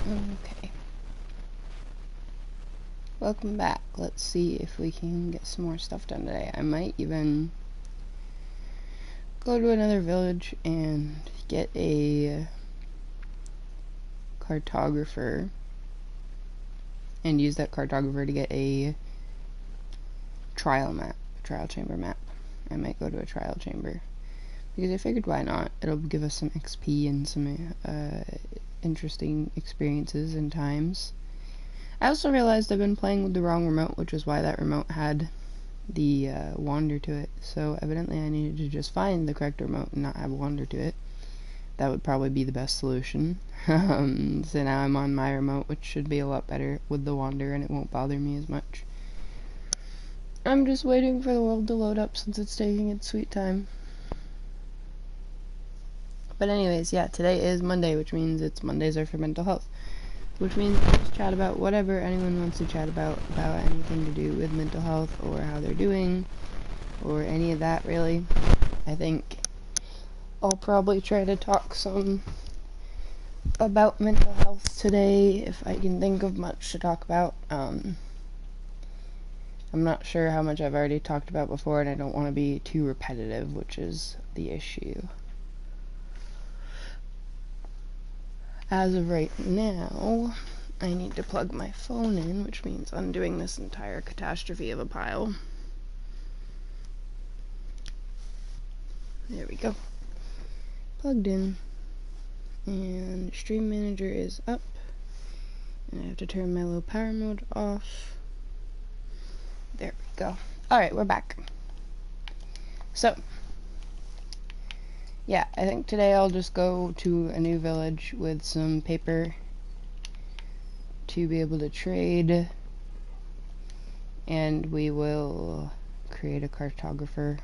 Okay. Welcome back. Let's see if we can get some more stuff done today. I might even go to another village and get a cartographer and use that cartographer to get a trial chamber map. I might go to a trial chamber because I figured why not? It'll give us some XP and some interesting experiences and times. I also realized I've been playing with the wrong remote, which is why that remote had the wander to it. So evidently I needed to just find the correct remote and not have wander to it. That would probably be the best solution. So now I'm on my remote, which should be a lot better with the wander and it won't bother me as much. I'm just waiting for the world to load up since it's taking its sweet time. But anyways, yeah, today is Monday, which means it's Mondays are for mental health. Which means we'll just chat about whatever anyone wants to chat about anything to do with mental health or how they're doing or any of that really. I think I'll probably try to talk some about mental health today if I can think of much to talk about. I'm not sure how much I've already talked about before and I don't want to be too repetitive, which is the issue. As of right now, I need to plug my phone in, which means undoing this entire catastrophe of a pile. There we go. Plugged in. And Stream Manager is up. And I have to turn my low power mode off. There we go. Alright, we're back. So, yeah, I think today I'll just go to a new village with some paper to be able to trade, and we will create a cartographer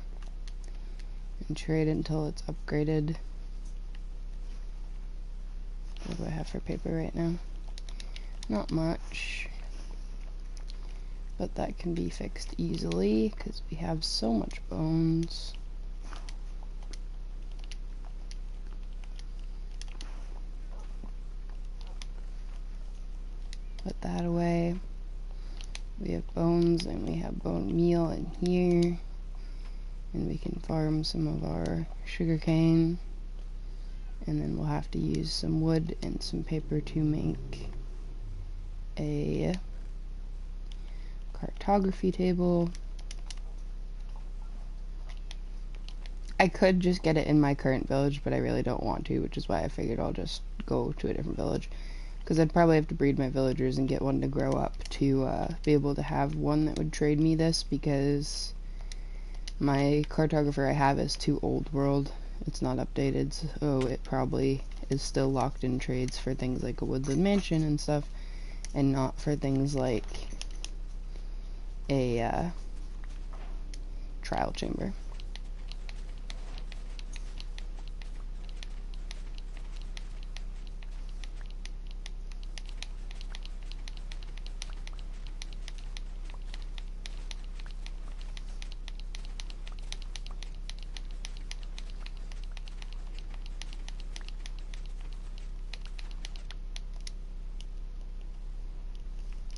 and trade until it's upgraded. What do I have for paper right now? Not much, but that can be fixed easily because we have so much bones. Put that away. We have bones and we have bone meal in here, and we can farm some of our sugarcane, and then we'll have to use some wood and some paper to make a cartography table. I could just get it in my current village, but I really don't want to, which is why I figured I'll just go to a different village. Because I'd probably have to breed my villagers and get one to grow up to be able to have one that would trade me this, because my cartographer I have is too old world. It's not updated, so it probably is still locked in trades for things like a woodland mansion and stuff, and not for things like a trial chamber.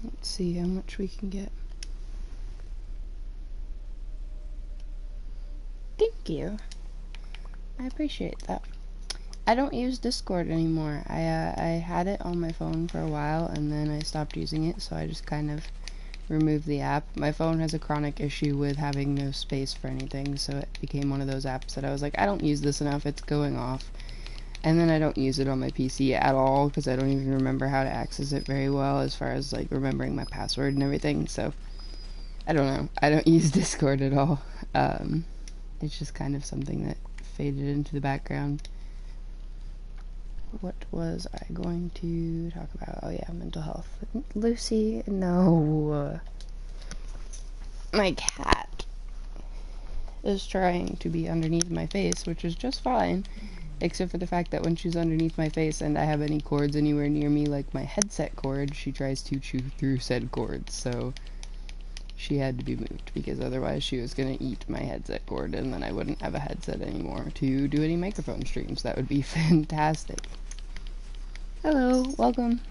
Let's see how much we can get. Thank you. I appreciate that. I don't use Discord anymore. I had it on my phone for a while and then I stopped using it, so I just kind of removed the app. My phone has a chronic issue with having no space for anything, so it became one of those apps that I was like, I don't use this enough, it's going off. And then I don't use it on my PC at all because I don't even remember how to access it very well as far as like remembering my password and everything, so I don't know. I don't use Discord at all. It's just kind of something that faded into the background. What was I going to talk about? Oh yeah, mental health. Lucy, no. My cat is trying to be underneath my face, which is just fine. Except for the fact that when she's underneath my face and I have any cords anywhere near me, like my headset cord, she tries to chew through said cords, so she had to be moved, because otherwise she was going to eat my headset cord, and then I wouldn't have a headset anymore to do any microphone streams. That would be fantastic. Hello, welcome.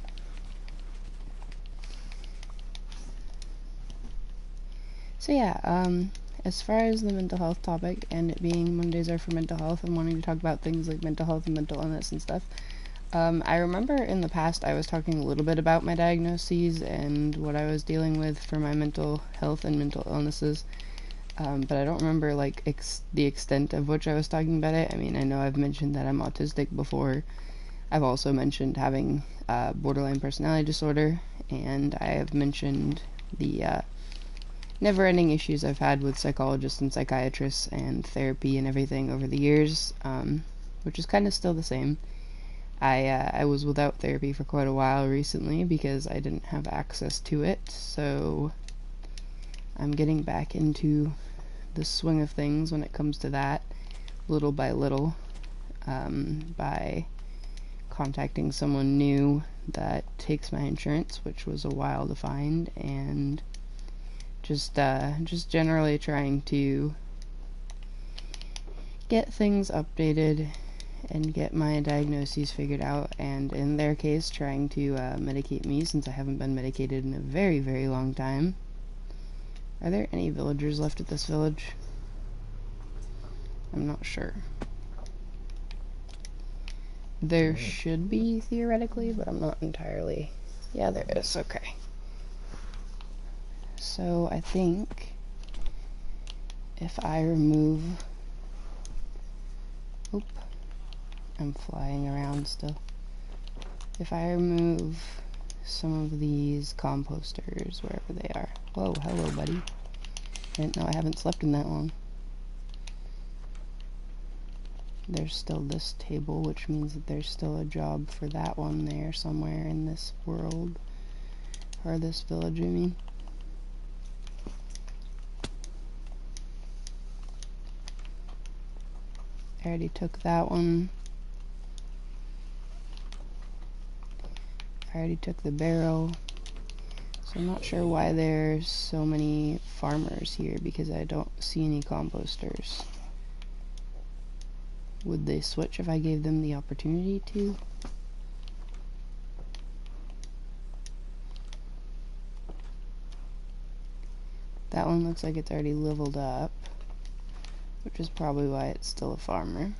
So yeah, as far as the mental health topic, and it being Mondays are for mental health and wanting to talk about things like mental health and mental illness and stuff, I remember in the past I was talking a little bit about my diagnoses and what I was dealing with for my mental health and mental illnesses, but I don't remember like the extent of which I was talking about it. I mean, I know I've mentioned that I'm autistic before. I've also mentioned having borderline personality disorder, and I have mentioned the never-ending issues I've had with psychologists and psychiatrists and therapy and everything over the years, which is kind of still the same. I was without therapy for quite a while recently because I didn't have access to it, so I'm getting back into the swing of things when it comes to that, little by little, by contacting someone new that takes my insurance, which was a while to find, and just generally trying to get things updated and get my diagnoses figured out, and in their case trying to medicate me since I haven't been medicated in a very, very long time. Are there any villagers left at this village? I'm not sure. There should be, theoretically, but I'm not entirely... Yeah, there is. Okay. So I think if I remove... Oop. I'm flying around still. If I remove some of these composters, wherever they are... Whoa, hello, buddy. I didn't know I haven't slept in that long. There's still this table, which means that there's still a job for that one there somewhere in this world. Or this village, I mean. I already took that one. I already took the barrel. So I'm not sure why there's so many farmers here, because I don't see any composters. Would they switch if I gave them the opportunity to? That one looks like it's already leveled up, which is probably why it's still a farmer.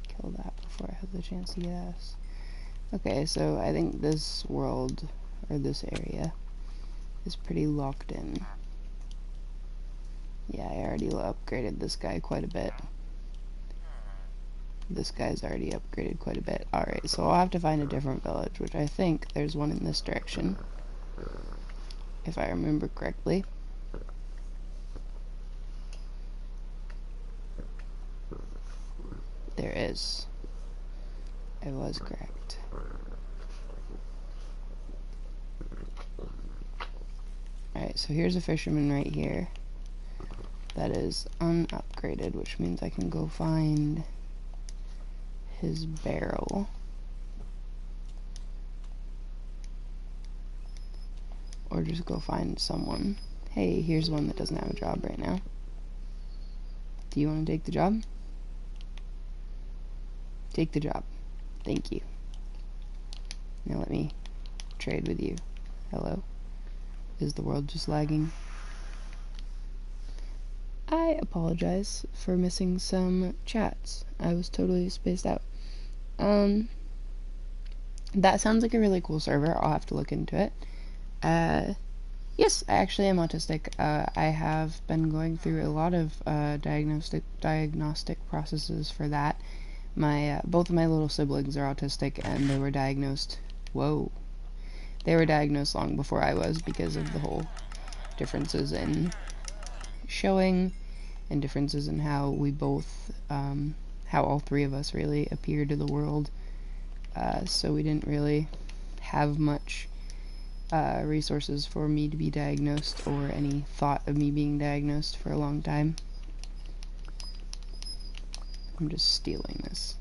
Kill that before I have the chance to get us. Okay, so I think this world, or this area, is pretty locked in. Yeah, I already upgraded this guy quite a bit. This guy's already upgraded quite a bit. Alright, so I'll have to find a different village, which I think there's one in this direction, if I remember correctly. There is. I was correct. Alright, so here's a fisherman right here that is unupgraded, which means I can go find his barrel. Or just go find someone. Hey, here's one that doesn't have a job right now. Do you want to take the job? Take the job. Thank you. Now let me trade with you. Hello? Is the world just lagging? I apologize for missing some chats. I was totally spaced out. That sounds like a really cool server. I'll have to look into it. Yes, I actually am autistic. I have been going through a lot of diagnostic processes for that. Both of my little siblings are autistic, and they were diagnosed. Whoa. They were diagnosed long before I was because of the whole differences in showing and differences in how we both, how all three of us really appear to the world. So we didn't really have much resources for me to be diagnosed, or any thought of me being diagnosed for a long time. I'm just stealing this.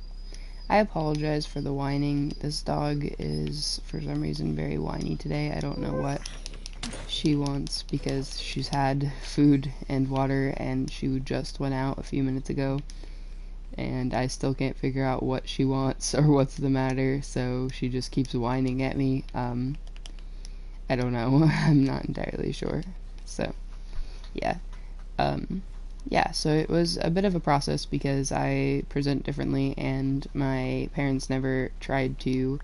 I apologize for the whining. This dog is, for some reason, very whiny today. I don't know what she wants, because she's had food and water, and she just went out a few minutes ago, and I still can't figure out what she wants or what's the matter, so she just keeps whining at me. I don't know. I'm not entirely sure. So, yeah. Yeah, so it was a bit of a process because I present differently, and my parents never tried to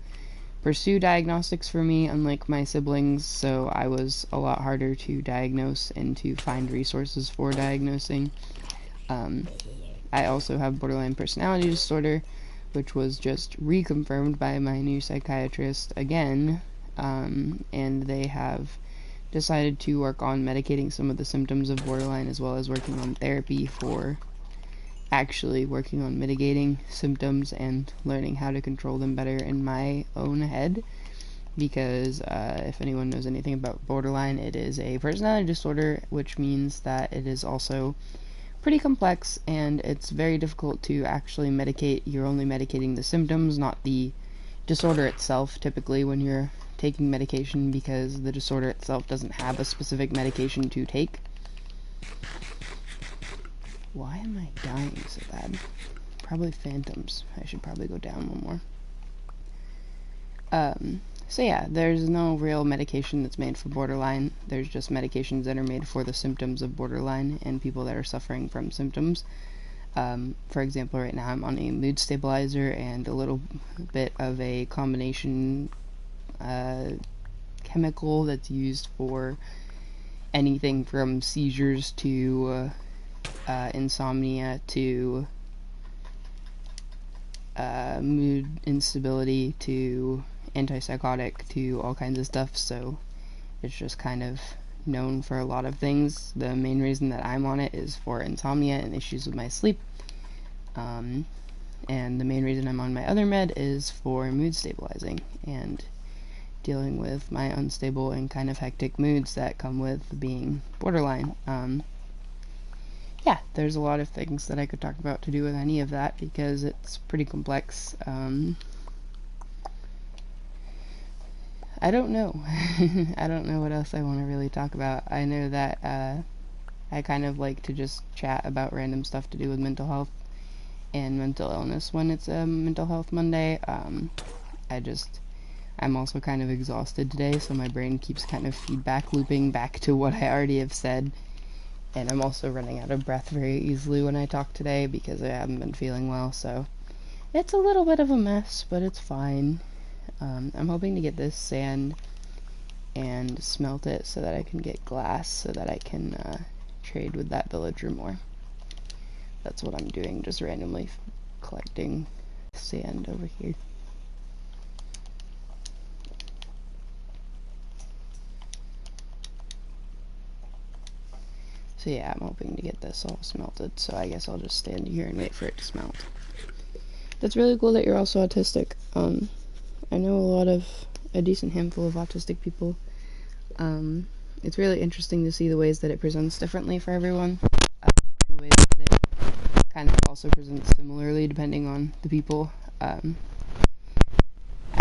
pursue diagnostics for me, unlike my siblings, so I was a lot harder to diagnose and to find resources for diagnosing. I also have borderline personality disorder, which was just reconfirmed by my new psychiatrist again, and they have decided to work on medicating some of the symptoms of borderline, as well as working on therapy for actually working on mitigating symptoms and learning how to control them better in my own head. Because if anyone knows anything about borderline, it is a personality disorder, which means that it is also pretty complex, and it's very difficult to actually medicate. You're only medicating the symptoms, not the disorder itself, typically, when you're taking medication, because the disorder itself doesn't have a specific medication to take. Why am I dying so bad? Probably phantoms. I should probably go down one more. So yeah, there's no real medication that's made for borderline. There's just medications that are made for the symptoms of borderline and people that are suffering from symptoms. For example, right now I'm on a mood stabilizer and a little bit of a combination chemical that's used for anything from seizures to insomnia to mood instability to antipsychotic to all kinds of stuff, so it's just kind of known for a lot of things. The main reason that I'm on it is for insomnia and issues with my sleep, and the main reason I'm on my other med is for mood stabilizing and dealing with my unstable and kind of hectic moods that come with being borderline. Yeah, there's a lot of things that I could talk about to do with any of that because it's pretty complex. I don't know. I don't know what else I want to really talk about. I know that I kind of like to just chat about random stuff to do with mental health and mental illness when it's a Mental Health Monday. I'm also kind of exhausted today, so my brain keeps kind of feedback looping back to what I already have said. And I'm also running out of breath very easily when I talk today because I haven't been feeling well, so it's a little bit of a mess, but it's fine. I'm hoping to get this sand and smelt it so that I can get glass so that I can trade with that villager more. That's what I'm doing, just randomly collecting sand over here. So yeah, I'm hoping to get this all smelted, so I guess I'll just stand here and wait for it to smelt. That's really cool that you're also autistic. I know a decent handful of autistic people. It's really interesting to see the ways that it presents differently for everyone. The ways that it kind of also presents similarly depending on the people. I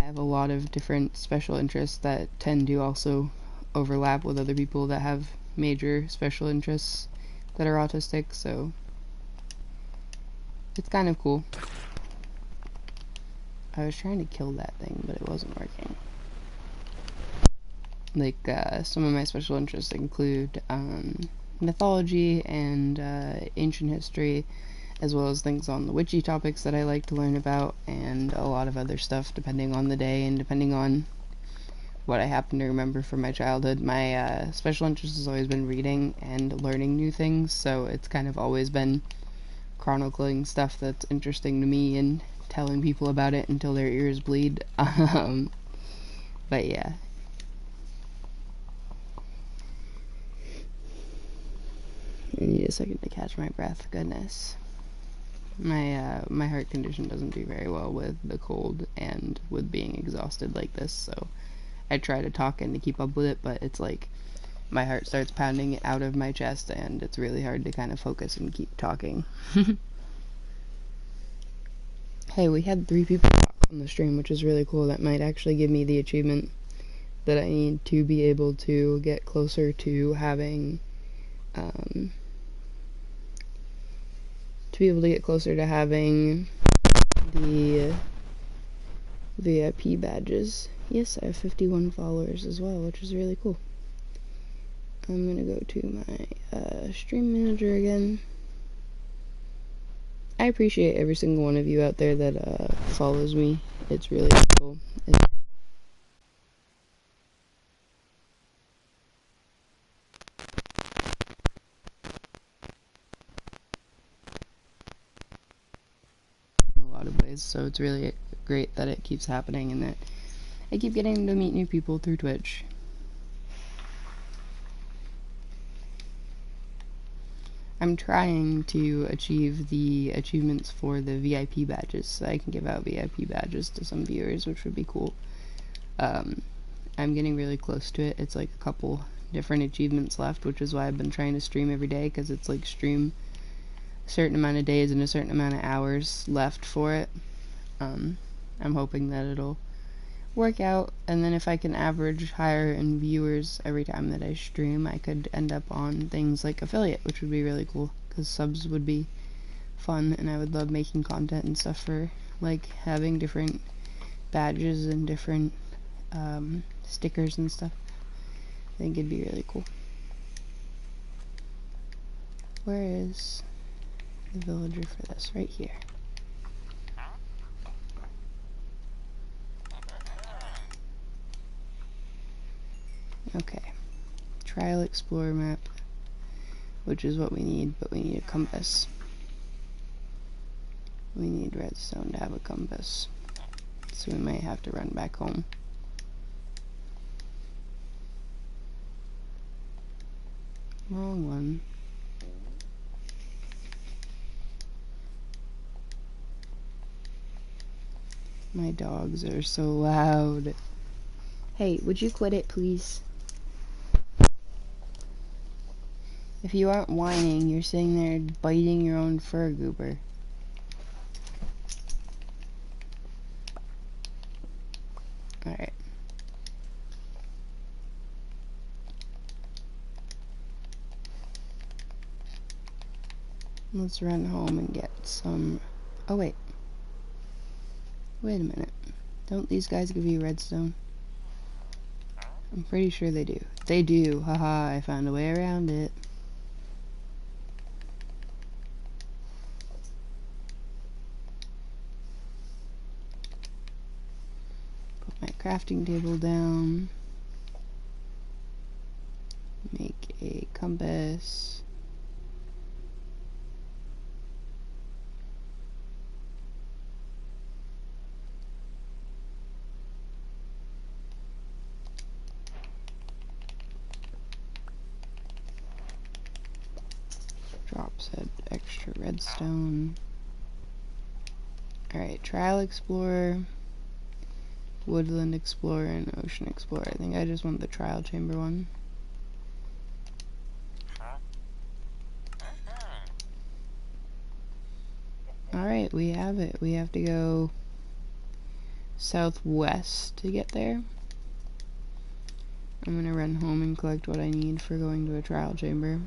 have a lot of different special interests that tend to also overlap with other people that have major special interests that are autistic, so it's kind of cool. I was trying to kill that thing, but it wasn't working. Like, some of my special interests include mythology and ancient history, as well as things on the witchy topics that I like to learn about, and a lot of other stuff depending on the day and depending on what I happen to remember from my childhood. My special interest has always been reading and learning new things, so it's kind of always been chronicling stuff that's interesting to me and telling people about it until their ears bleed. But yeah. I need a second to catch my breath. Goodness. My heart condition doesn't do very well with the cold and with being exhausted like this, so I try to talk and to keep up with it, but it's like my heart starts pounding out of my chest and it's really hard to kind of focus and keep talking. Hey, we had 3 people talk on the stream, which is really cool. That might actually give me the achievement that I need to be able to get closer to having to be able to get closer to having the VIP badges. Yes, I have 51 followers as well, which is really cool. I'm gonna go to my stream manager again. I appreciate every single one of you out there that follows me. It's really cool. In a lot of ways, so it's really great that it keeps happening and that I keep getting to meet new people through Twitch. I'm trying to achieve the achievements for the VIP badges, so I can give out VIP badges to some viewers, which would be cool. I'm getting really close to it. It's like a couple different achievements left, which is why I've been trying to stream every day, because it's like stream a certain amount of days and a certain amount of hours left for it. I'm hoping that it'll work out, and then if I can average higher in viewers every time that I stream, I could end up on things like affiliate, which would be really cool, because subs would be fun, and I would love making content and stuff for, like, having different badges and different stickers and stuff. I think it'd be really cool. Where is the villager for this? Right here. Okay, trial explorer map, which is what we need, but we need a compass. We need redstone to have a compass, so we might have to run back home. Wrong one. My dogs are so loud. Hey, would you quit it, please? If you aren't whining, you're sitting there biting your own fur, goober. Alright. Let's run home and get some... Oh, wait. Wait a minute. Don't these guys give you redstone? I'm pretty sure they do. They do. Haha, I found a way around it. Put my crafting table down. Make a compass. Drops had extra redstone. Alright, Trial Explorer, Woodland Explorer, and Ocean Explorer. I think I just want the Trial Chamber one. Alright, we have it. We have to go southwest to get there. I'm gonna run home and collect what I need for going to a Trial Chamber.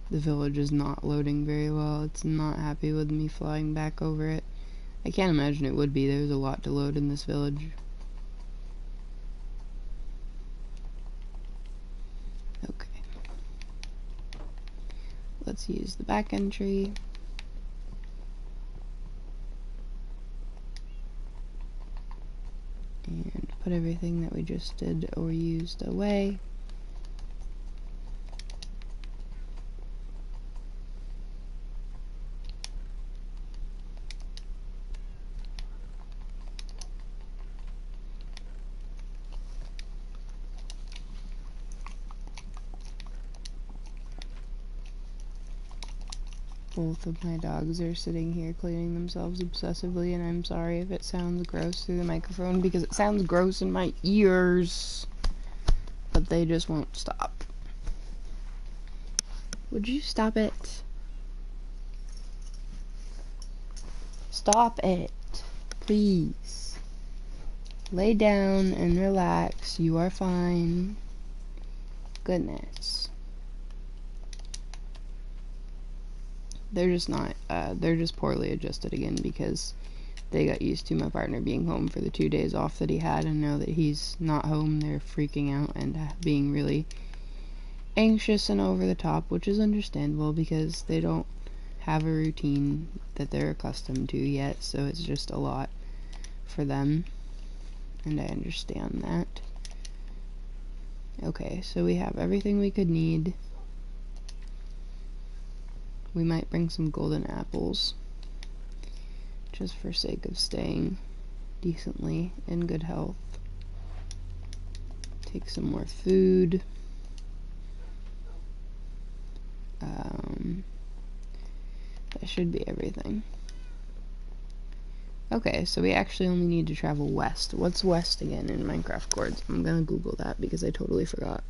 The village is not loading very well. It's not happy with me flying back over it. I can't imagine it would be. There's a lot to load in this village. Okay. Let's use the back entry. And put everything that we just did or used away. Both of my dogs are sitting here cleaning themselves obsessively, and I'm sorry if it sounds gross through the microphone because it sounds gross in my ears, but they just won't stop. Would you stop it? Stop it, please. Lay down and relax. You are fine. Goodness. They're just not, they're just poorly adjusted again because they got used to my partner being home for the 2 days off that he had, and now that he's not home, they're freaking out and being really anxious and over the top, which is understandable because they don't have a routine that they're accustomed to yet, so it's just a lot for them, and I understand that. Okay, so we have everything we could need. We might bring some golden apples, just for sake of staying decently in good health. Take some more food. That should be everything. Okay, so we actually only need to travel west. What's west again in Minecraft chords? I'm gonna Google that because I totally forgot.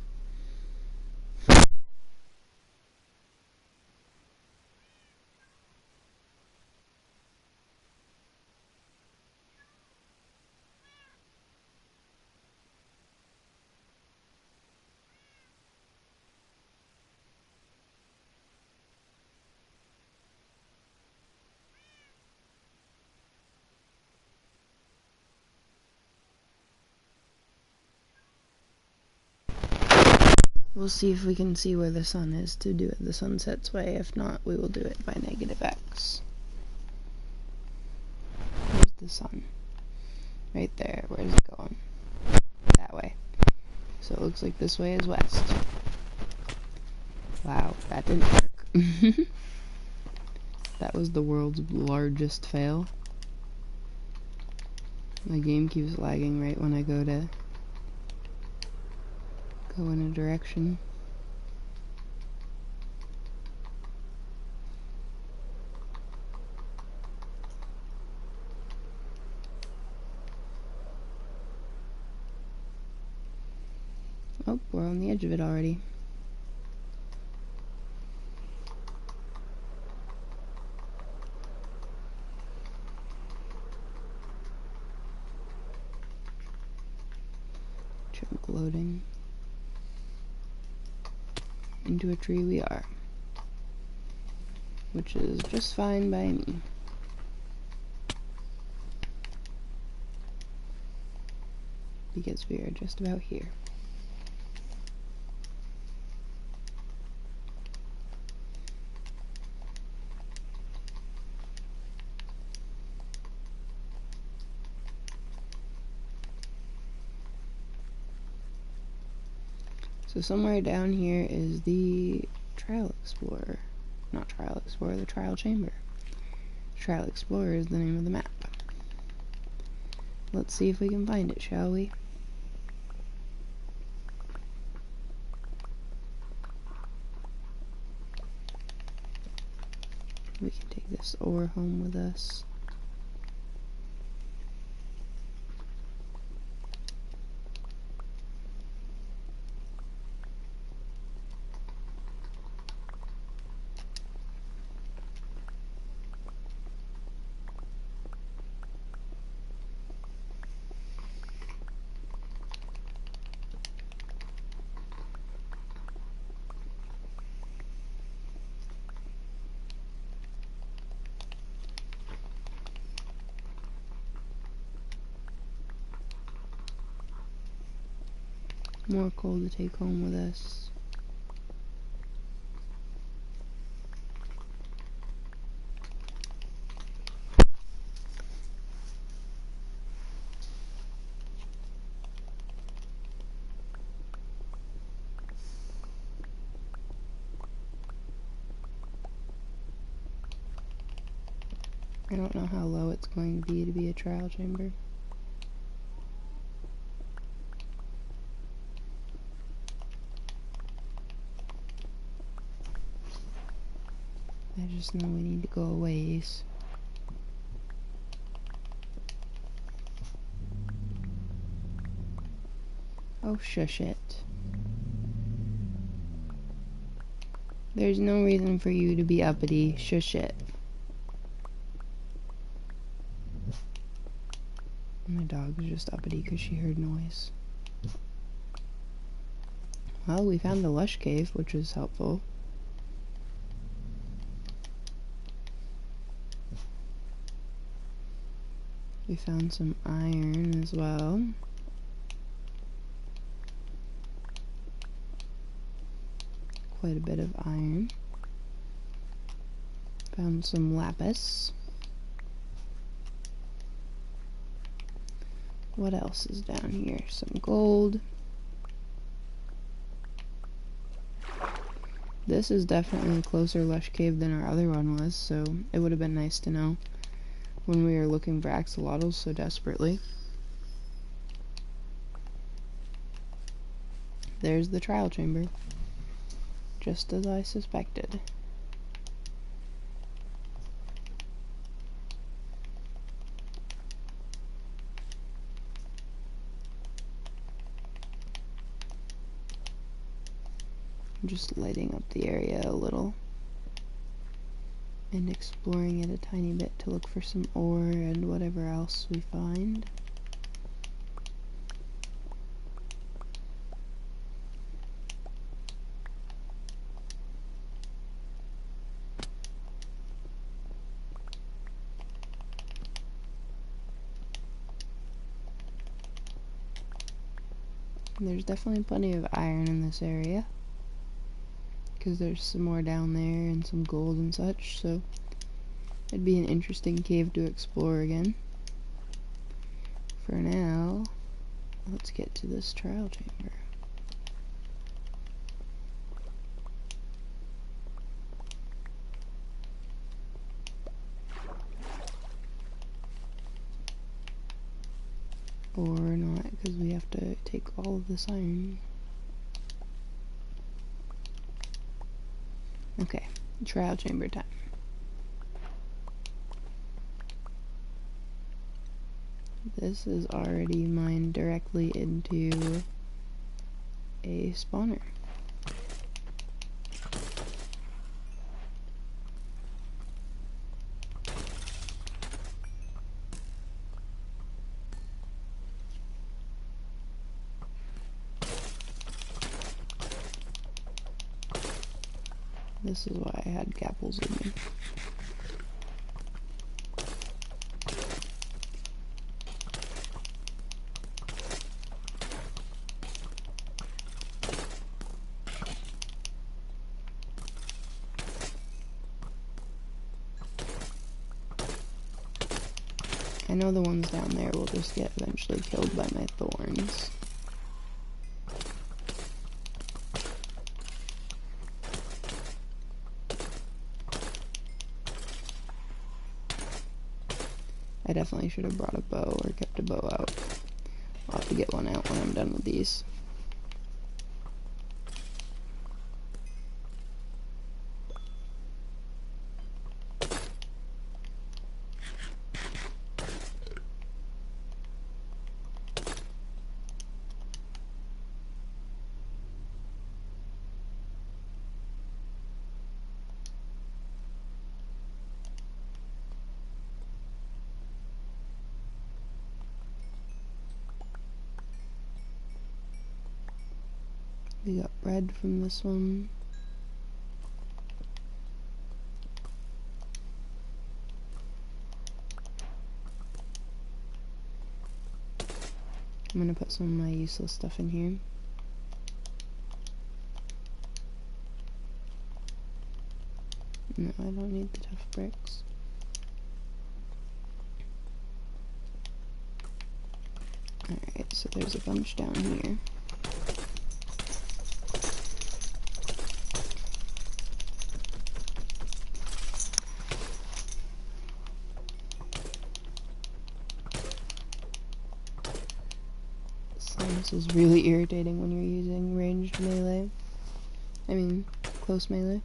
We'll see if we can see where the sun is to do it the sunset's way. If not, we will do it by -X. Where's the sun? Right there. Where's it going? That way. So it looks like this way is west. Wow, that didn't work. That was the world's largest fail. My game keeps lagging right when I go to go in a direction. Oh, we're on the edge of it already. Chunk loading. Into a tree we are. Which is just fine by me. Because we are just about here. So somewhere down here is the Trial Explorer. Not Trial Explorer, the Trial Chamber. Trial Explorer is the name of the map. Let's see if we can find it, shall we? We can take this ore home with us. More coal to take home with us. I don't know how low it's going to be a trial chamber. I just know we need to go a ways. Oh, shush it. There's no reason for you to be uppity. Shush it. My dog is just uppity because she heard noise. Well, we found the lush cave, which is helpful. We found some iron as well. Quite a bit of iron. Found some lapis. What else is down here? Some gold. This is definitely a closer lush cave than our other one was, so it would have been nice to know when we were looking for axolotls so desperately. There's the trial chamber, just as I suspected. I'm just lighting up the area a little and exploring it a tiny bit to look for some ore and whatever else we find. And there's definitely plenty of iron in this area, because there's some more down there and some gold and such, so it'd be an interesting cave to explore again. For now, let's get to this trial chamber. Or not, because we have to take all of this iron. Okay, trial chamber time. This is already mined directly into a spawner. This is why I had gapples in me. I know the ones down there will just get eventually killed by my thorns. I definitely should have brought a bow or kept a bow out. I'll have to get one out when I'm done with these. We got bread from this one. I'm gonna put some of my useless stuff in here. No, I don't need the tough bricks. Alright, so there's a bunch down here. This is really irritating when you're using ranged melee. I mean, close melee.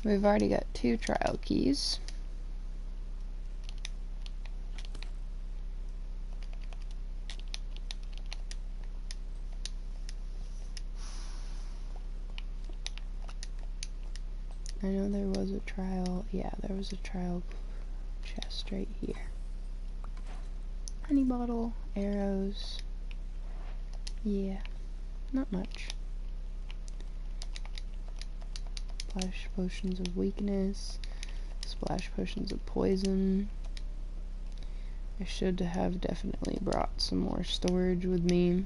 We've already got 2 trial keys. I know there was a trial, yeah, there was a trial chest right here. Honey bottle, arrows, yeah, not much. Splash potions of weakness, splash potions of poison. I should have definitely brought some more storage with me.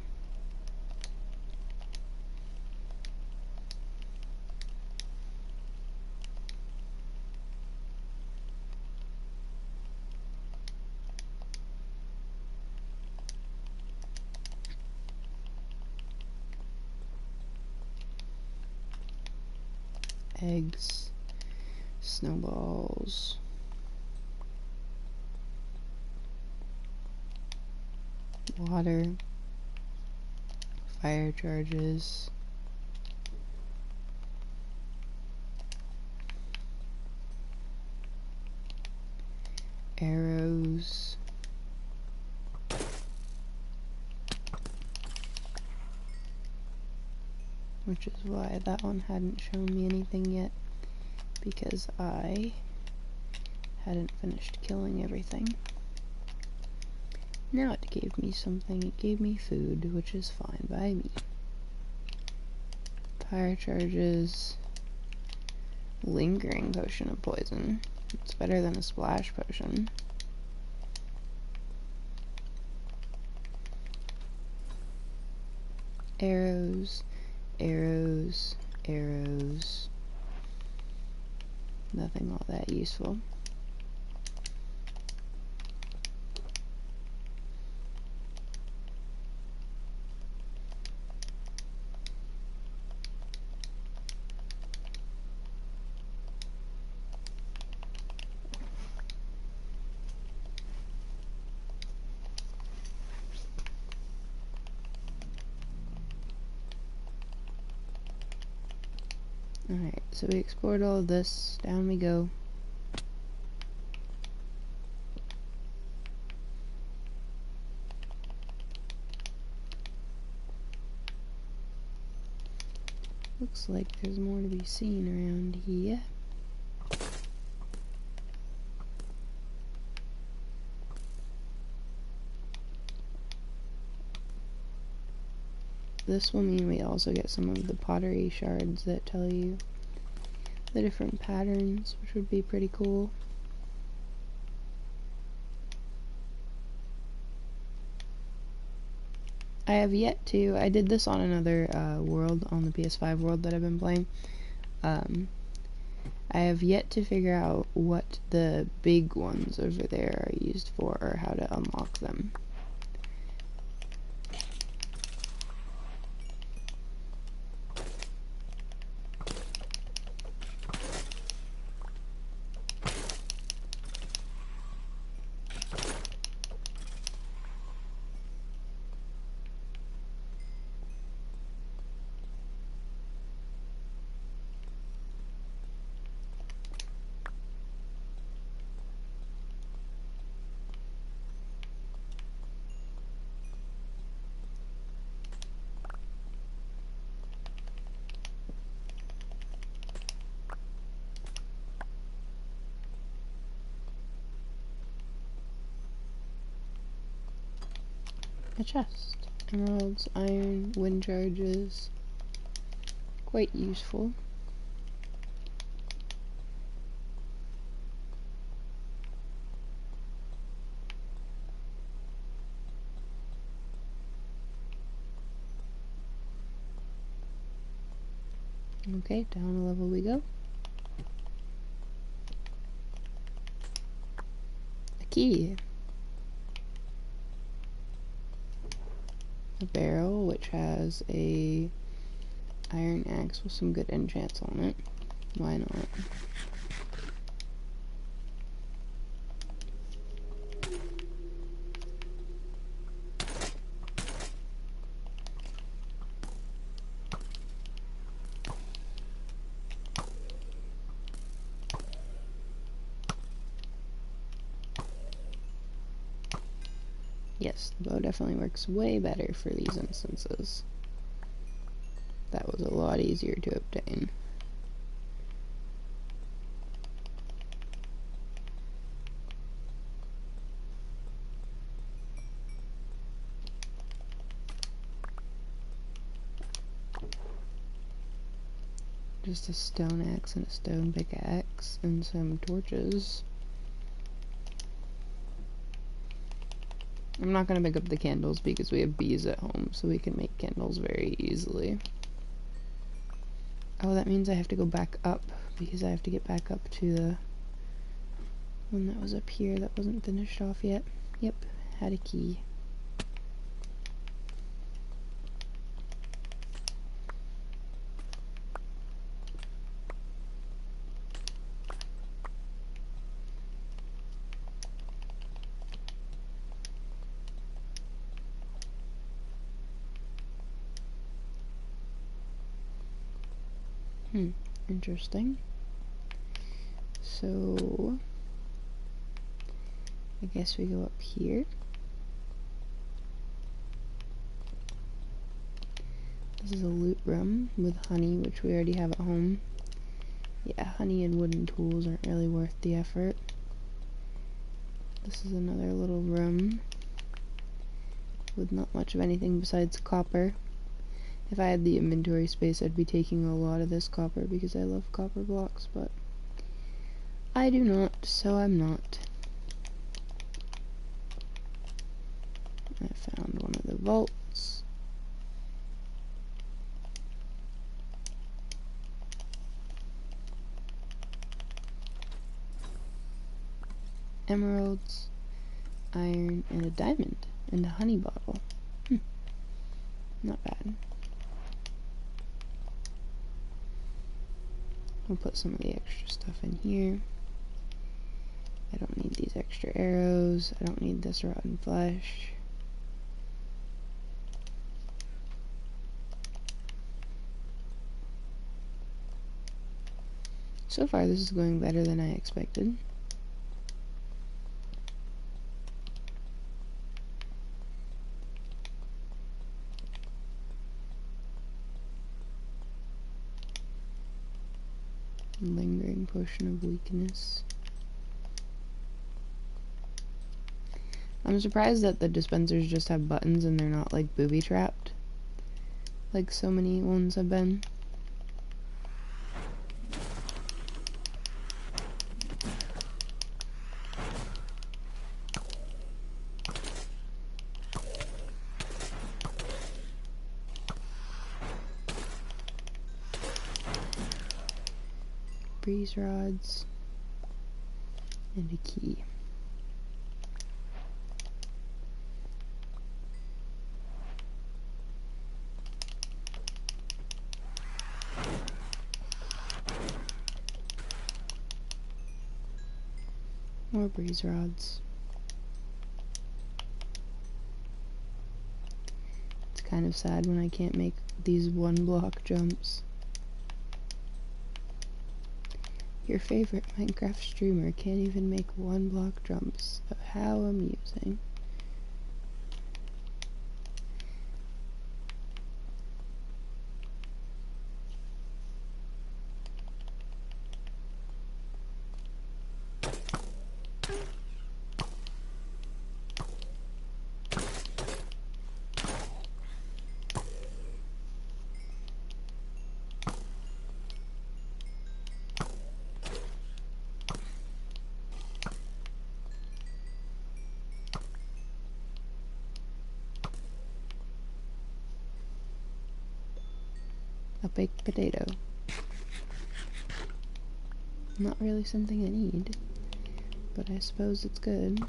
Eggs, snowballs, water, fire charges, arrows, which is why that one hadn't shown me anything yet, because I hadn't finished killing everything. Now it gave me something, it gave me food, which is fine by me. Fire charges, lingering potion of poison. It's better than a splash potion. Arrows, arrows, arrows. Nothing all that useful. Alright, so we explored all of this. Down we go. Looks like there's more to be seen around here. This will mean we also get some of the pottery shards that tell you the different patterns, which would be pretty cool. I have yet to, I did this on another world, on the PS5 world that I've been playing. I have yet to figure out what the big ones over there are used for, or how to unlock them. A chest. Emeralds, iron, wind charges. Quite useful. Okay, down a level we go. A key. A barrel, which has a iron axe with some good enchants on it. Why not? Yes, the bow definitely works way better for these instances. That was a lot easier to obtain. Just a stone axe and a stone pickaxe and some torches. I'm not gonna pick up the candles because we have bees at home, so we can make candles very easily. Oh, that means I have to go back up because I have to get back up to the one that was up here that wasn't finished off yet. Yep, had a key. Interesting. So, I guess we go up here. This is a loot room with honey, which we already have at home. Yeah, honey and wooden tools aren't really worth the effort. This is another little room with not much of anything besides copper. If I had the inventory space, I'd be taking a lot of this copper because I love copper blocks, but I do not, so I'm not. I found one of the vaults. Emeralds, iron, and a diamond, and a honey bottle. Not bad. We'll put some of the extra stuff in here. I don't need these extra arrows. I don't need this rotten flesh. So far, this is going better than I expected. Lingering potion of weakness. I'm surprised that the dispensers just have buttons and they're not like booby trapped like so many ones have been. Breeze rods and a key. More breeze rods. It's kind of sad when I can't make these one block jumps. Your favorite Minecraft streamer can't even make one block jumps. How amusing. A baked potato. Not really something I need, but I suppose it's good.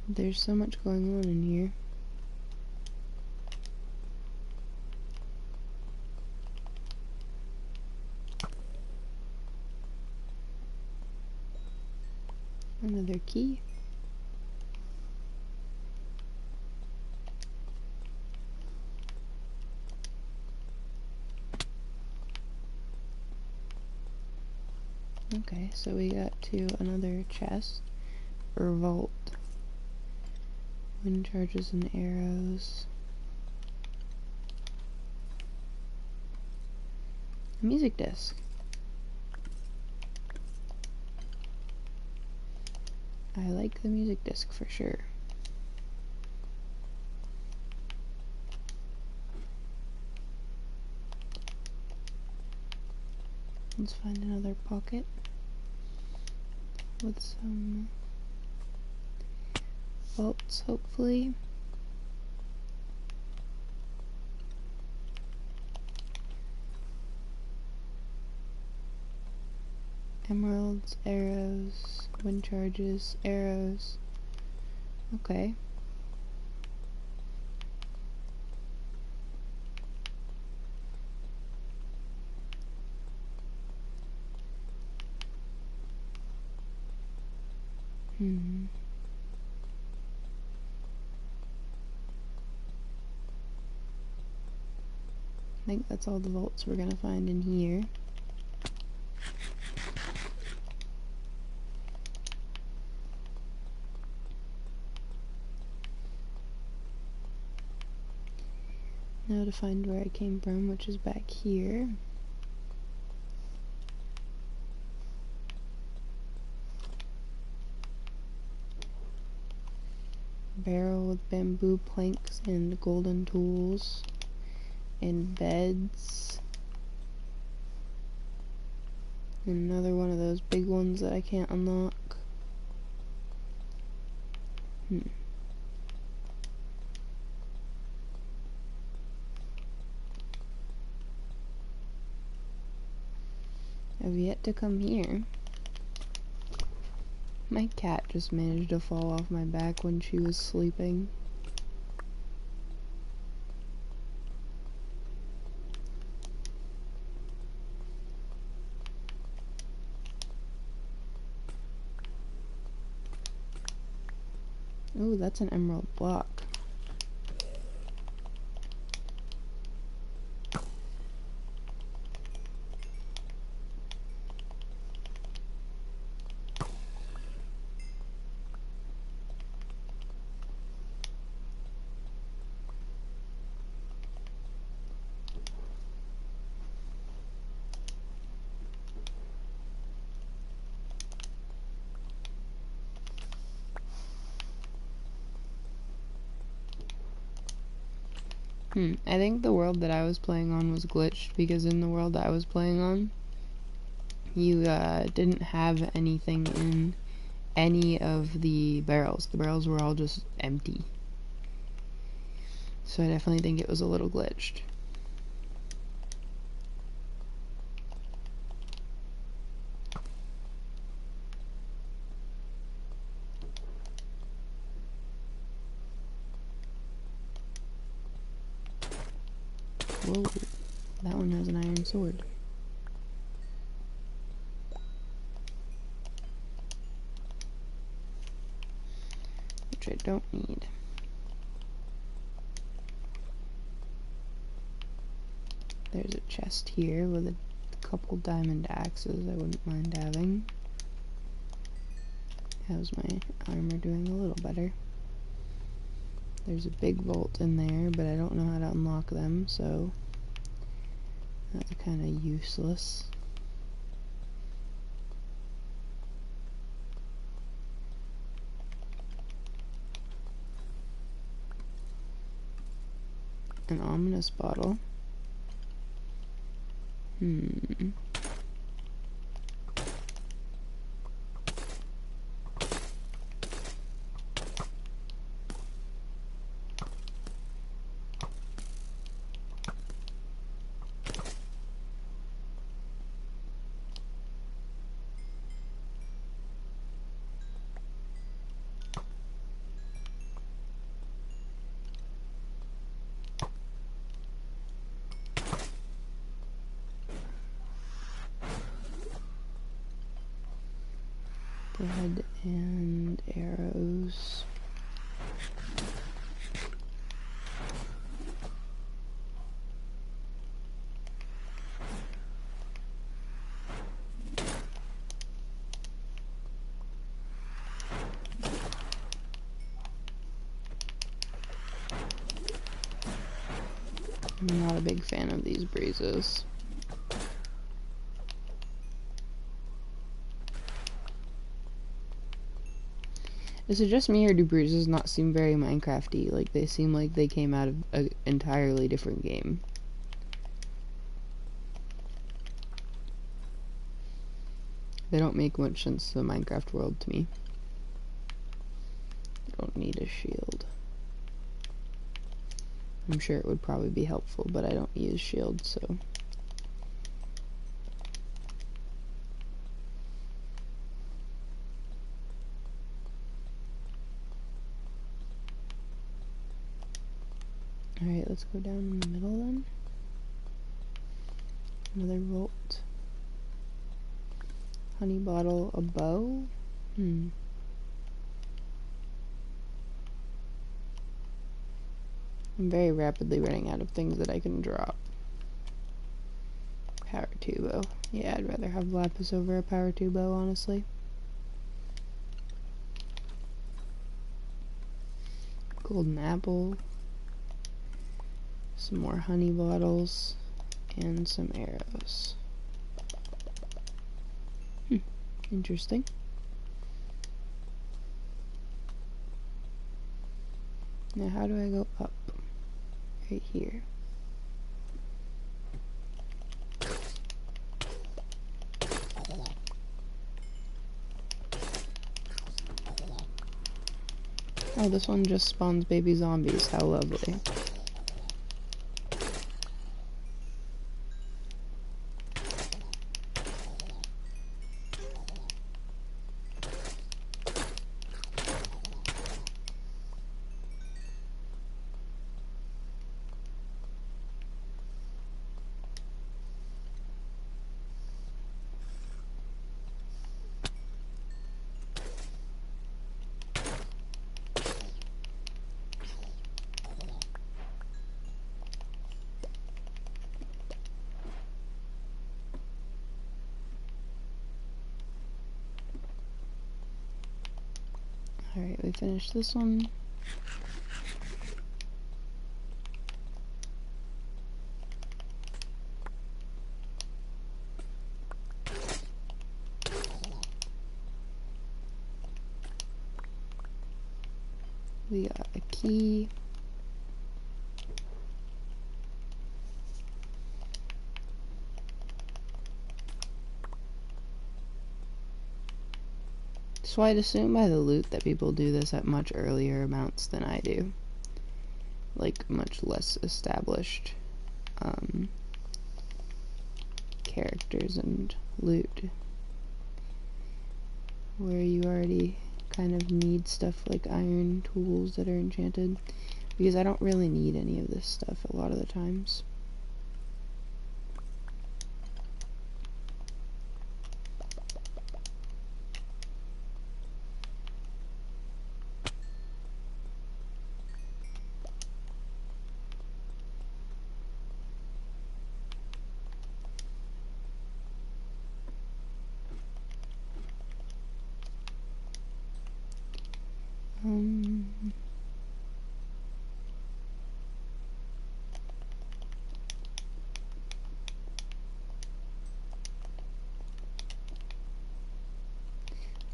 There's so much going on in here. Another key. Okay, so we got to another chest or vault. Wind charges and arrows. A music disc. I like the music disc for sure. Let's find another pocket with some bolts, hopefully. Emeralds, arrows, wind charges, arrows. Okay. I think that's all the vaults we're gonna find in here. Now to find where I came from, which is back here. Barrel with bamboo planks and golden tools and beds. And another one of those big ones that I can't unlock. I've yet to come here. My cat just managed to fall off my back when she was sleeping. Ooh, that's an emerald block. I think the world that I was playing on was glitched, because in the world that I was playing on, you didn't have anything in any of the barrels. The barrels were all just empty. So I definitely think it was a little glitched. Whoa, that one has an iron sword. Which I don't need. There's a chest here with a couple diamond axes I wouldn't mind having. How's my armor doing? A little better. There's a big vault in there, but I don't know how to unlock them, so that's kind of useless. An ominous bottle. Bread and arrows. I'm not a big fan of these breezes. Is it just me, or do bruises not seem very Minecrafty? Like, they seem like they came out of an entirely different game. They don't make much sense to the Minecraft world to me. Don't need a shield. I'm sure it would probably be helpful, but I don't use shields, so... Alright, let's go down in the middle then. Another volt. Honey bottle, a bow? I'm very rapidly running out of things that I can drop. Power 2 bow. Yeah, I'd rather have lapis over a power 2 bow, honestly. Golden apple. Some more honey bottles. And some arrows. Interesting. Now how do I go up? Right here. Oh, this one just spawns baby zombies. How lovely. Alright, we finished this one. We got a key. So I'd assume by the loot that people do this at much earlier amounts than I do. Like, much less established characters and loot. Where you already kind of need stuff like iron tools that are enchanted. Because I don't really need any of this stuff a lot of the times.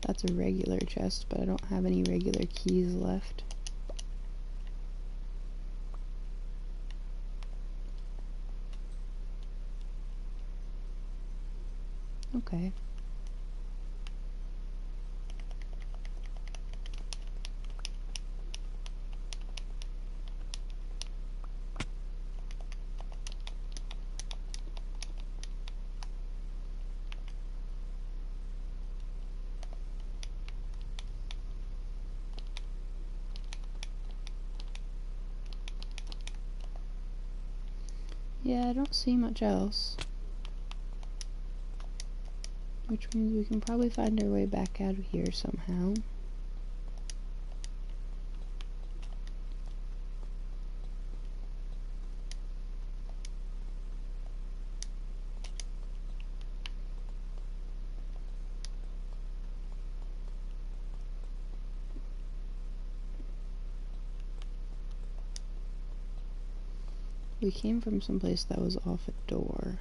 That's a regular chest, but I don't have any regular keys left. Okay. Yeah, I don't see much else. Which means we can probably find our way back out of here somehow. We came from someplace that was off a door.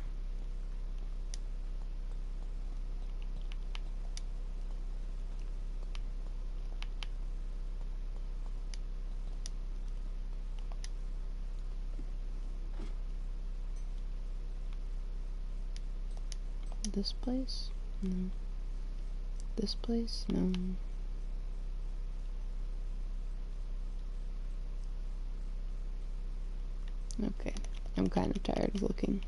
This place? No. This place? No. Okay, I'm kind of tired of looking.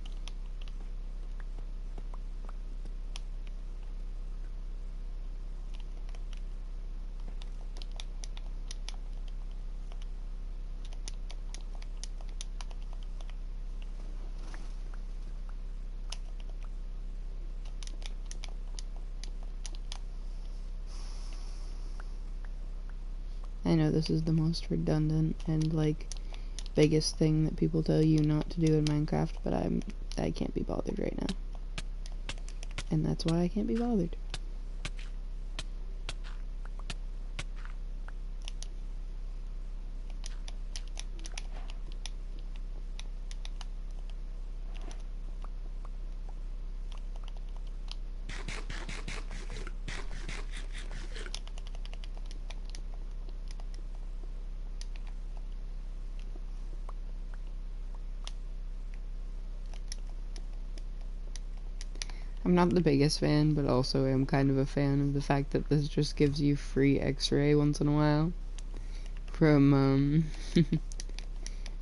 I know this is the most redundant and, like, biggest thing that people tell you not to do in Minecraft, but I can't be bothered right now. And that's why I can't be bothered. I'm not the biggest fan, but also am kind of a fan of the fact that this just gives you free X-ray once in a while. From,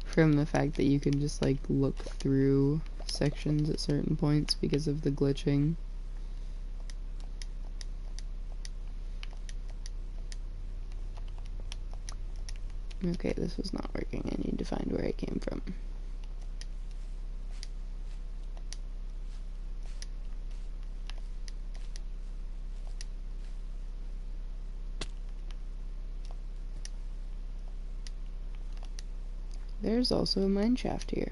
from the fact that you can just, like, look through sections at certain points because of the glitching. Okay, this was not working. I need to find where it came from. There's also a mine shaft here.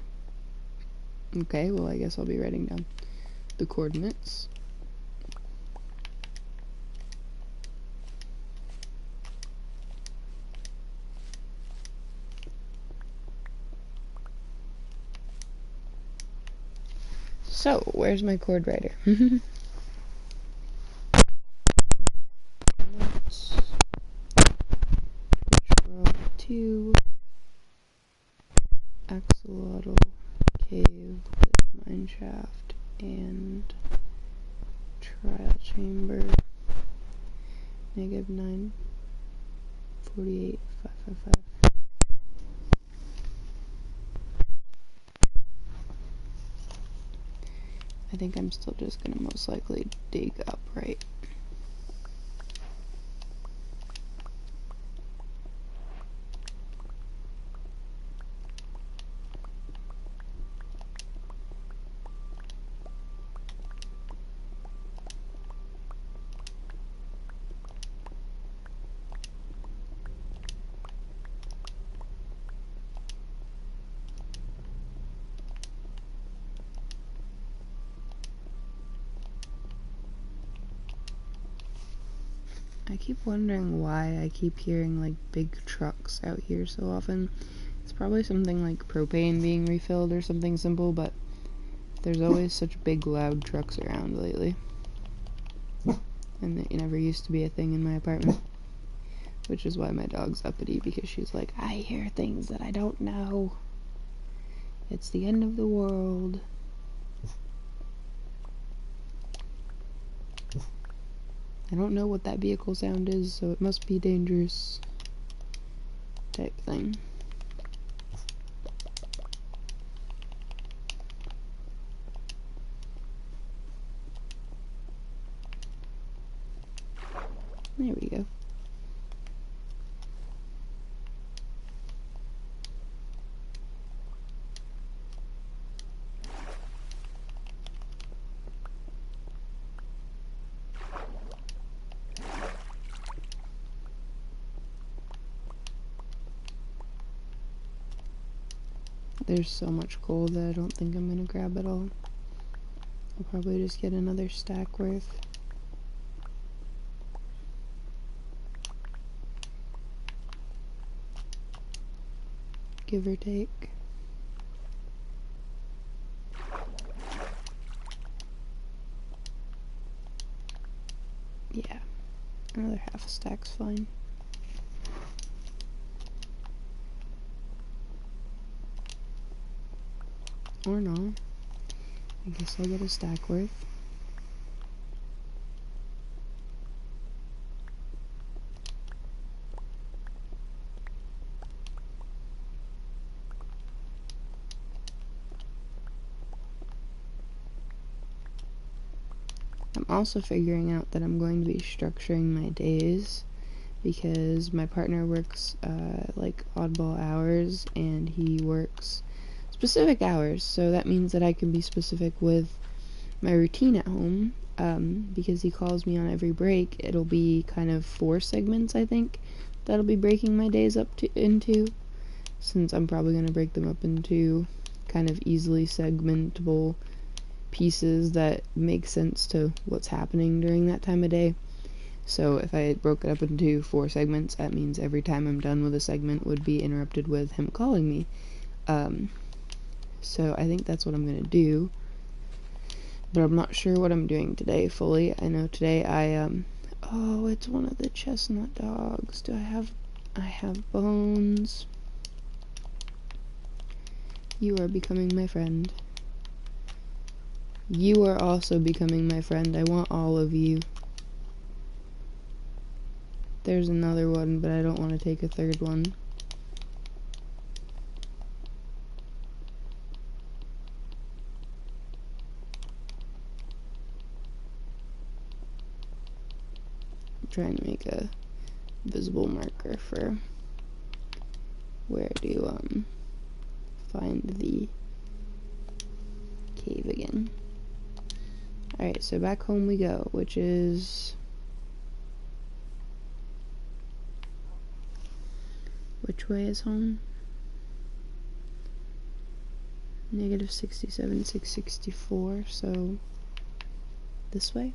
Okay, well, I guess I'll be writing down the coordinates. So, where's my chord writer? Control 2, axolotl, cave, mine shaft, and trial chamber. -9, 48, 555. I think I'm still just gonna most likely dig upright. I keep wondering why I keep hearing, like, big trucks out here so often. It's probably something like propane being refilled or something simple, but there's always such big, loud trucks around lately. And it never used to be a thing in my apartment. Which is why my dog's uppity, because she's like, I hear things that I don't know. It's the end of the world. I don't know what that vehicle sound is, so it must be dangerous. Type thing. There we go. There's so much coal that I don't think I'm gonna grab it all. I'll probably just get another stack worth. Give or take. Yeah, another half a stack's fine. Or not. I guess I'll get a stack worth. also figuring out that I'm going to be structuring my days, because my partner works like oddball hours, and he works specific hours, so that means that I can be specific with my routine at home. Because he calls me on every break, it'll be kind of 4 segments, I think, that'll be breaking my days up into, since I'm probably going to break them up into kind of easily segmentable pieces that make sense to what's happening during that time of day. So if I broke it up into 4 segments, that means every time I'm done with a segment would be interrupted with him calling me. So I think that's what I'm going to do, but I'm not sure what I'm doing today fully. I know today oh, it's one of the chestnut dogs. I have Bones. You are becoming my friend. You are also becoming my friend. I want all of you. There's another one, but I don't want to take a third one. I'm trying to make a visible marker for where to find the cave again. Alright, so back home we go, which is... Which way is home? Negative 67, 664, so this way?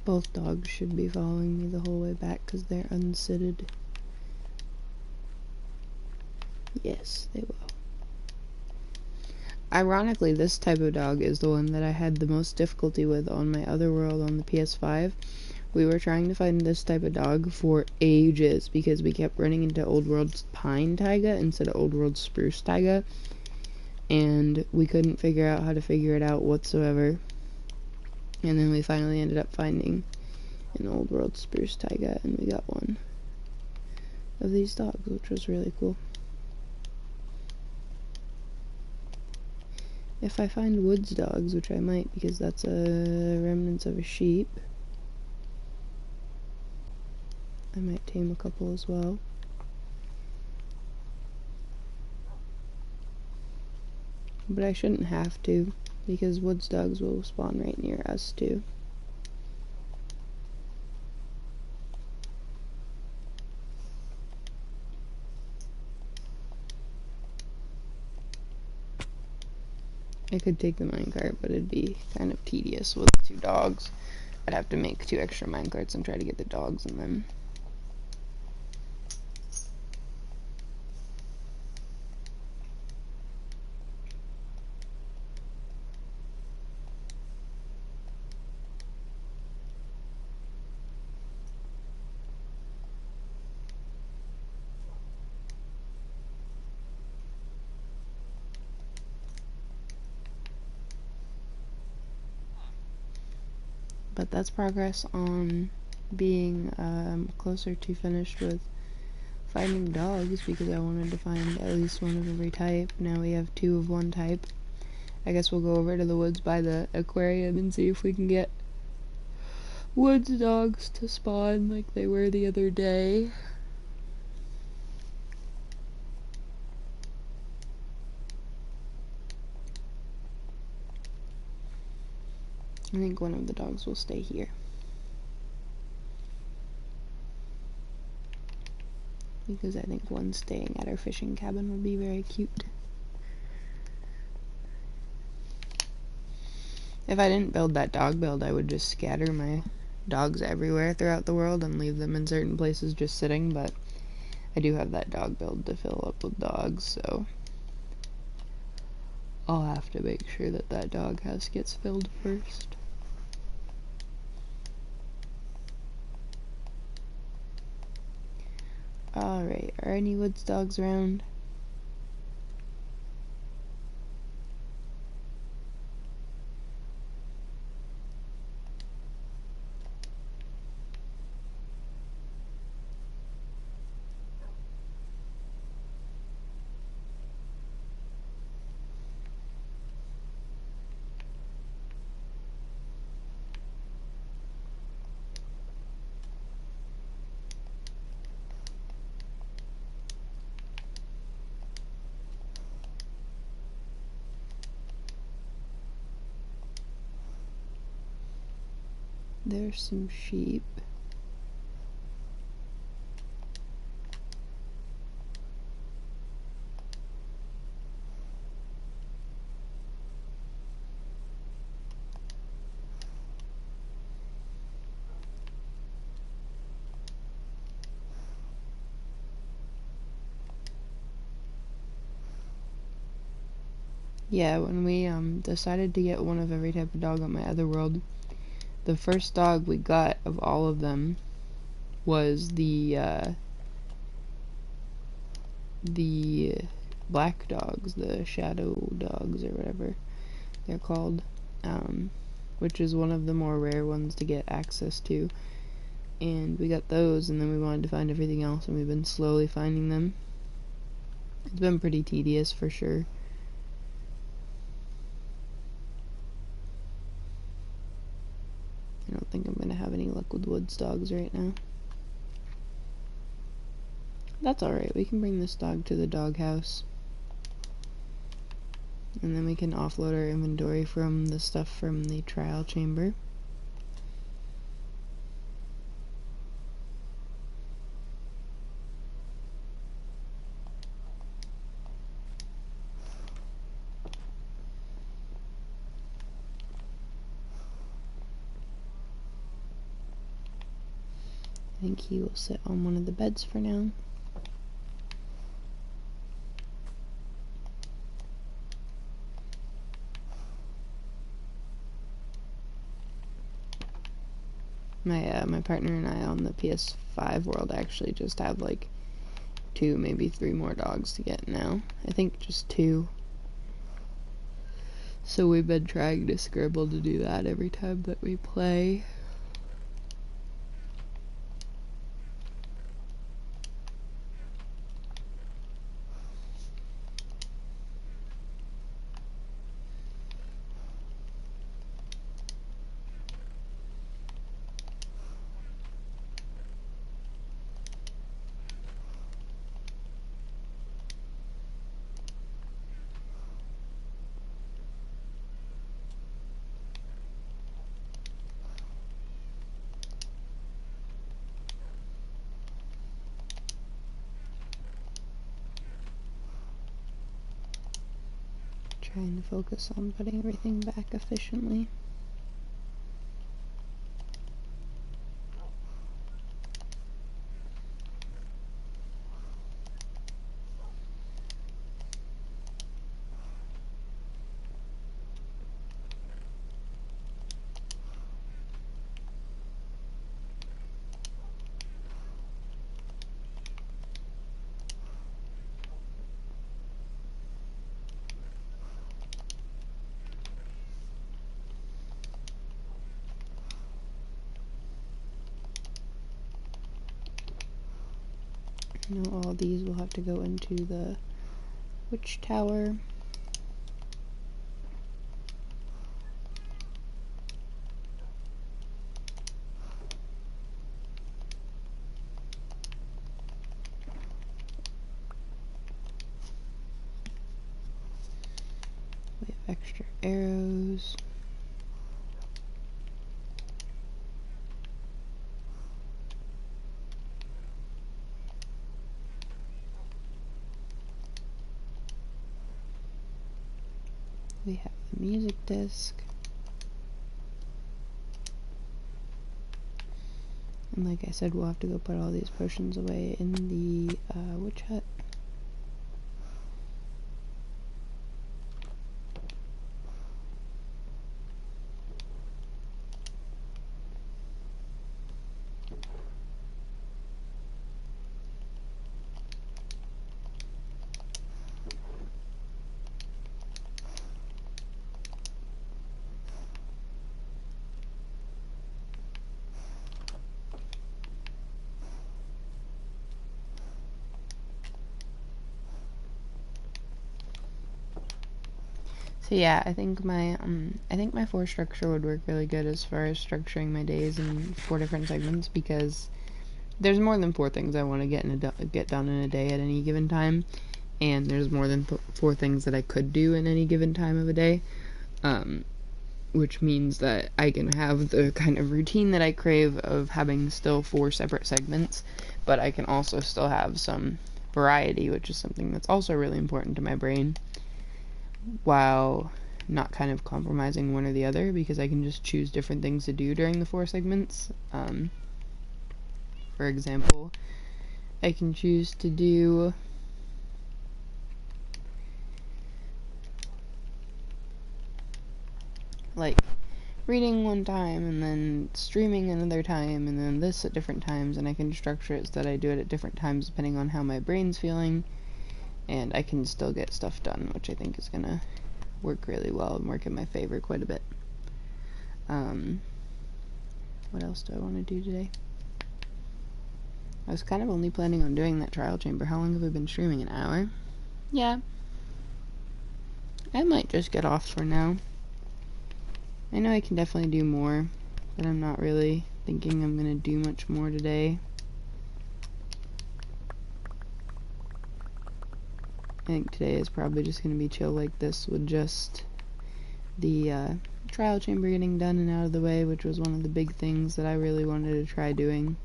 Both dogs should be following me the whole way back because they're unsitted. Yes, they will. Ironically, this type of dog is the one that I had the most difficulty with on my other world on the PS5. We were trying to find this type of dog for ages because we kept running into Old World's Pine Taiga instead of Old World's Spruce Taiga, and we couldn't figure out how to figure it out whatsoever. And then we finally ended up finding an Old World Spruce Taiga, and we got one of these dogs, which was really cool. If I find woods dogs, which I might because that's a remnants of a sheep, I might tame a couple as well. But I shouldn't have to, because woods dogs will spawn right near us too. I could take the minecart, but it'd be kind of tedious with 2 dogs. I'd have to make 2 extra minecarts and try to get the dogs in them. But that's progress on being closer to finished with finding dogs, because I wanted to find at least one of every type. Now we have 2 of one type. I guess we'll go over to the woods by the aquarium and see if we can get woods dogs to spawn like they were the other day. I think one of the dogs will stay here, because I think one staying at our fishing cabin would be very cute. If I didn't build that dog build, I would just scatter my dogs everywhere throughout the world and leave them in certain places just sitting, but I do have that dog build to fill up with dogs, so I'll have to make sure that that doghouse gets filled first. Alright, are any woods dogs around? There's some sheep. Yeah, when we decided to get one of every type of dog on my other world, the first dog we got of all of them was the black dogs, the shadow dogs or whatever they're called, which is one of the more rare ones to get access to. And we got those, and then we wanted to find everything else, and we've been slowly finding them. It's been pretty tedious for sure. I don't think I'm gonna have any luck with woods dogs right now. That's alright, we can bring this dog to the doghouse. And then we can offload our inventory from the stuff from the trial chamber. I think he will sit on one of the beds for now. My partner and I on the PS5 world actually just have like 2, maybe 3 more dogs to get now. I think just 2. So we've been trying to scribble to do that every time that we play. Trying to focus on putting everything back efficiently. Now all these will have to go into the witch tower. We have extra arrows. We have the music disc. And like I said, we'll have to go put all these potions away in the witch hut. So yeah, I think my 4 structure would work really good as far as structuring my days in 4 different segments, because there's more than 4 things I want to get done in a day at any given time, and there's more than 4 things that I could do in any given time of a day, which means that I can have the kind of routine that I crave of having still 4 separate segments, but I can also still have some variety, which is something that's also really important to my brain, while not kind of compromising one or the other, because I can just choose different things to do during the 4 segments. For example, I can choose to do like reading one time and then streaming another time and then this at different times, and I can structure it so that I do it at different times depending on how my brain's feeling, and I can still get stuff done, which I think is gonna work really well and work in my favor quite a bit. What else do I want to do today? I was kind of only planning on doing that trial chamber. How long have we been streaming? An hour? Yeah. I might just get off for now. I know I can definitely do more, but I'm not really thinking I'm gonna do much more today. I think today is probably just gonna be chill like this, with just the trial chamber getting done and out of the way, which was one of the big things that I really wanted to try doing,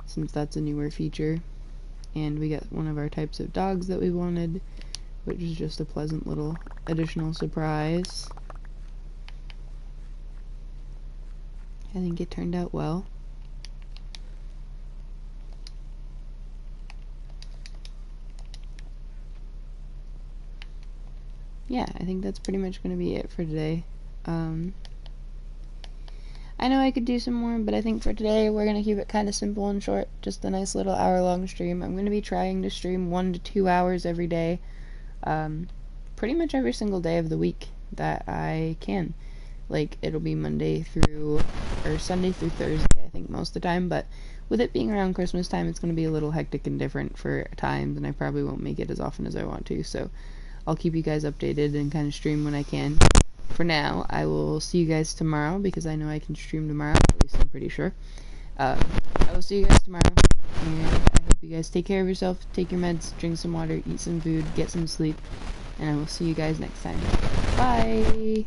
since that's a newer feature. And we got one of our types of dogs that we wanted, which is just a pleasant little additional surprise. I think it turned out well. Yeah, I think that's pretty much going to be it for today. I know I could do some more, but I think for today we're going to keep it kind of simple and short. Just a nice little hour-long stream. I'm going to be trying to stream 1 to 2 hours every day. Pretty much every single day of the week that I can. Like, it'll be Sunday through Thursday, I think, most of the time, but with it being around Christmas time, it's going to be a little hectic and different for times, and I probably won't make it as often as I want to, so I'll keep you guys updated and kind of stream when I can. For now, I will see you guys tomorrow, because I know I can stream tomorrow, at least I'm pretty sure. I will see you guys tomorrow, and I hope you guys take care of yourself, take your meds, drink some water, eat some food, get some sleep, and I will see you guys next time. Bye!